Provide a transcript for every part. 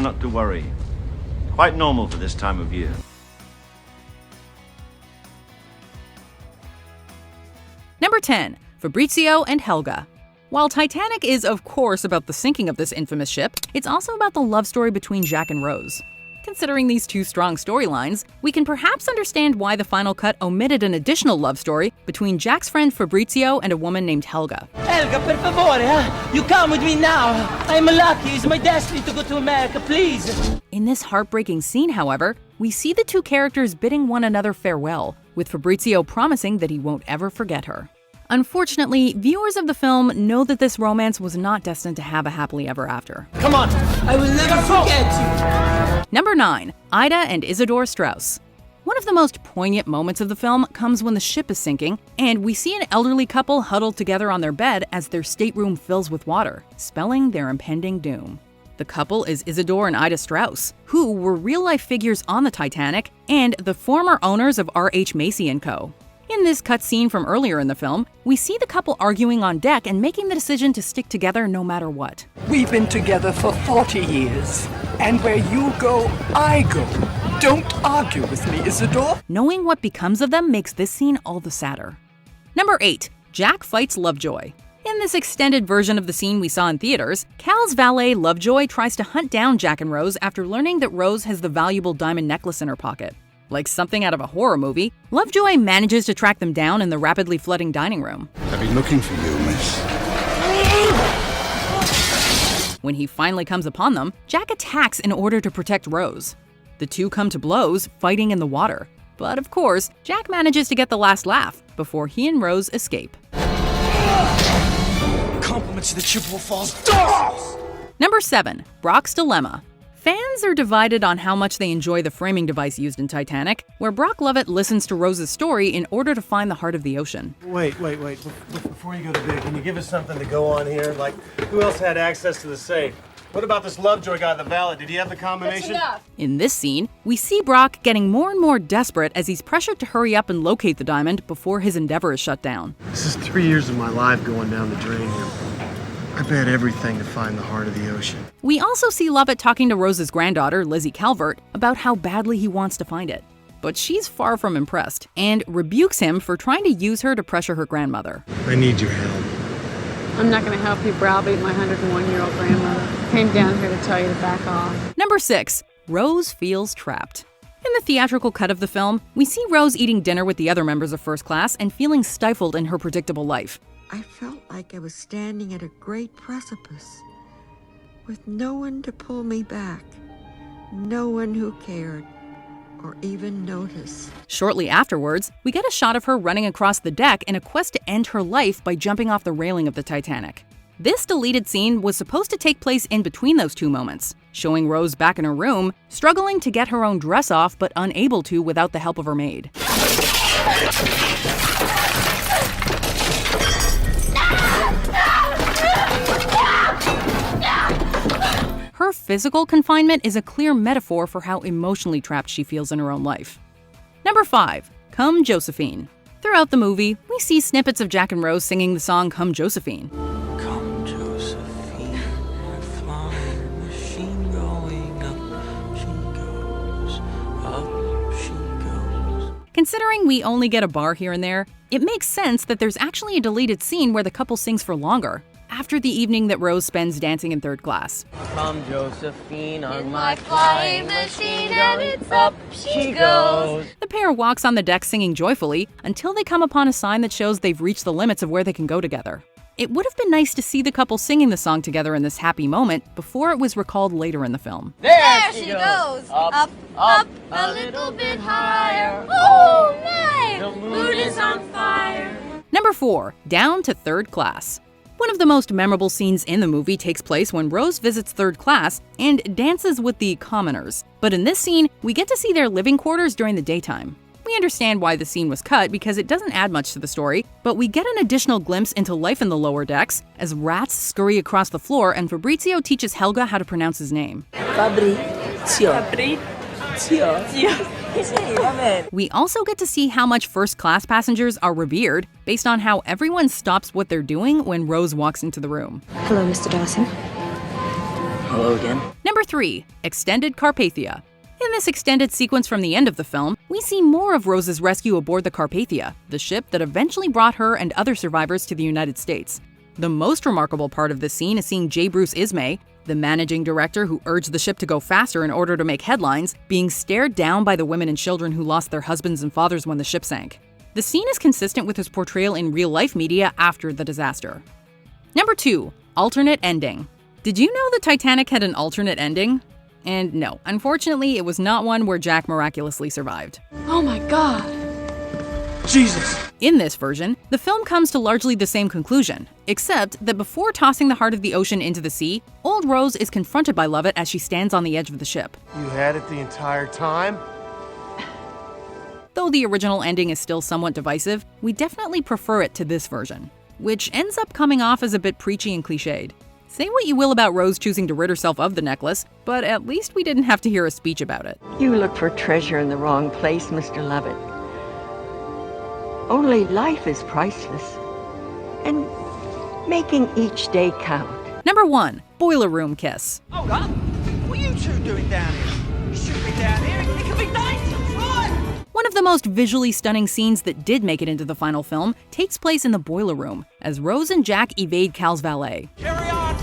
not to worry. Quite normal for this time of year. Number 10. Fabrizio and Helga. While Titanic is, of course, about the sinking of this infamous ship, it's also about the love story between Jack and Rose. Considering these two strong storylines, we can perhaps understand why the final cut omitted an additional love story between Jack's friend Fabrizio and a woman named Helga. Helga, per favore, you come with me now. I'm lucky. It's my destiny to go to America, please. In this heartbreaking scene, however, we see the two characters bidding one another farewell, with Fabrizio promising that he won't ever forget her. Unfortunately, viewers of the film know that this romance was not destined to have a happily ever after. Come on, I will never forget you. Number 9. Ida and Isidor Strauss. One of the most poignant moments of the film comes when the ship is sinking, and we see an elderly couple huddled together on their bed as their stateroom fills with water, spelling their impending doom. The couple is Isidor and Ida Strauss, who were real-life figures on the Titanic and the former owners of R.H. Macy & Co. In this cutscene from earlier in the film, we see the couple arguing on deck and making the decision to stick together no matter what. We've been together for 40 years, and where you go, I go. Don't argue with me, Isidore. Knowing what becomes of them makes this scene all the sadder. Number 8. Jack fights Lovejoy. In this extended version of the scene we saw in theaters, Cal's valet Lovejoy tries to hunt down Jack and Rose after learning that Rose has the valuable diamond necklace in her pocket. Like something out of a horror movie, Lovejoy manages to track them down in the rapidly flooding dining room. I've been looking for you, miss. When he finally comes upon them, Jack attacks in order to protect Rose. The two come to blows, fighting in the water. But of course, Jack manages to get the last laugh before he and Rose escape. Compliments to the Chippewa Falls Dogs! Number 7. Brock's Dilemma. Fans are divided on how much they enjoy the framing device used in Titanic, where Brock Lovett listens to Rose's story in order to find the heart of the ocean. Wait. Before you go to bed, can you give us something to go on here? Like, who else had access to the safe? What about this Lovejoy guy, the valet? Did he have the combination? That's enough. In this scene, we see Brock getting more and more desperate as he's pressured to hurry up and locate the diamond before his endeavor is shut down. This is 3 years of my life going down the drain here. I bet everything to find the heart of the ocean. We also see Lovett talking to Rose's granddaughter, Lizzie Calvert, about how badly he wants to find it. But she's far from impressed and rebukes him for trying to use her to pressure her grandmother. I need your help. I'm not going to help you browbeat my 101-year-old grandmother. I came down here to tell you to back off. Number 6. Rose feels trapped. In the theatrical cut of the film, we see Rose eating dinner with the other members of First Class and feeling stifled in her predictable life. I felt like I was standing at a great precipice, with no one to pull me back, no one who cared or even noticed. Shortly afterwards, we get a shot of her running across the deck in a quest to end her life by jumping off the railing of the Titanic. This deleted scene was supposed to take place in between those two moments, showing Rose back in her room, struggling to get her own dress off but unable to without the help of her maid. Her physical confinement is a clear metaphor for how emotionally trapped she feels in her own life. Number 5. Come Josephine. Throughout the movie, we see snippets of Jack and Rose singing the song Come Josephine. Come, Josephine, my flying machine going up she goes. Considering we only get a bar here and there, it makes sense that there's actually a deleted scene where the couple sings for longer, after the evening that Rose spends dancing in third class. Come, Josephine, on my flying machine, and it's up she goes. The pair walks on the deck singing joyfully until they come upon a sign that shows they've reached the limits of where they can go together. It would have been nice to see the couple singing the song together in this happy moment before it was recalled later in the film. There she goes! Up, a little bit higher. Oh my! The moon is on fire. Number 4. Down to third class. One of the most memorable scenes in the movie takes place when Rose visits third class and dances with the commoners. But in this scene, we get to see their living quarters during the daytime. We understand why the scene was cut because it doesn't add much to the story, but we get an additional glimpse into life in the lower decks as rats scurry across the floor and Fabrizio teaches Helga how to pronounce his name. Fabrizio. We also get to see how much first-class passengers are revered based on how everyone stops what they're doing when Rose walks into the room. Hello, Mr. Dawson. Hello again. Number 3. Extended Carpathia. In this extended sequence from the end of the film, we see more of Rose's rescue aboard the Carpathia, the ship that eventually brought her and other survivors to the United States. The most remarkable part of this scene is seeing J. Bruce Ismay, the managing director who urged the ship to go faster in order to make headlines, being stared down by the women and children who lost their husbands and fathers when the ship sank. The scene is consistent with his portrayal in real-life media after the disaster. Number 2. Alternate ending. Did you know the Titanic had an alternate ending? And no, unfortunately, it was not one where Jack miraculously survived. Oh my God. Jesus! In this version, the film comes to largely the same conclusion, except that before tossing the heart of the ocean into the sea, old Rose is confronted by Lovett as she stands on the edge of the ship. You had it the entire time? Though the original ending is still somewhat divisive, we definitely prefer it to this version, which ends up coming off as a bit preachy and cliched. Say what you will about Rose choosing to rid herself of the necklace, but at least we didn't have to hear a speech about it. You look for treasure in the wrong place, Mr. Lovett. Only life is priceless, and making each day count. Number 1. Boiler Room Kiss. Hold up. What are you two doing down here? You shouldn't be down here. It could be dangerous, right? One of the most visually stunning scenes that did make it into the final film takes place in the boiler room, as Rose and Jack evade Cal's valet. Carry on.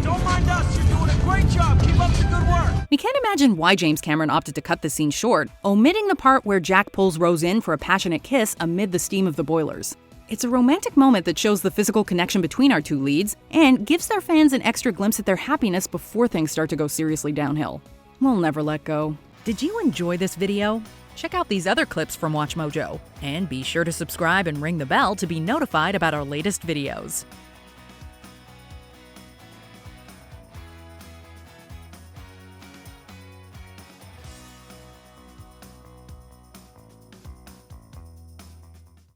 Don't mind us. You're doing a great job. Keep up the good work. We can't imagine why James Cameron opted to cut this scene short, omitting the part where Jack pulls Rose in for a passionate kiss amid the steam of the boilers. It's a romantic moment that shows the physical connection between our two leads and gives their fans an extra glimpse at their happiness before things start to go seriously downhill. We'll never let go. Did you enjoy this video? Check out these other clips from MsMojo, and be sure to subscribe and ring the bell to be notified about our latest videos.